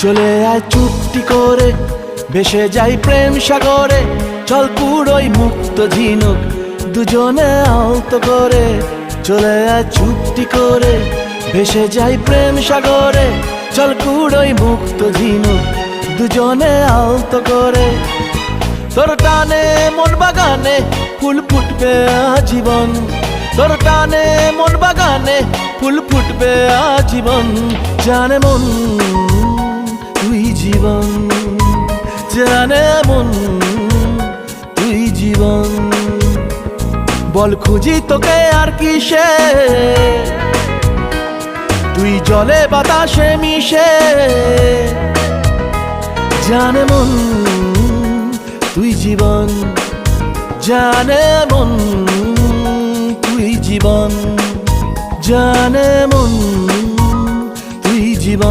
চলে আয় চুপটি করে, ভেসে যাই প্রেম সাগরে। চল কুড়োই মুক্ত ঝিনুক, দুজনে আলতো করে। চলে আয় চুপটি করে, ভেসে যাই প্রেম সাগরে। চল কুড়োই মুক্ত ঝিনুক, দুজনে আলতো করে। তোর টানে মন বাগানে ফুল ফুটবে আজীবন। তোর টানে মন বাগানে ফুল ফুটবে আজীবন। জানে মন তুই জীবন, জানে মন তুই জীবন। বল খুঁজি তোকে আর কিসে, তুই জলে বাতাসে মিশে। জানে মন তুই জীবন, জানে মন তুই জীবন, জানে মন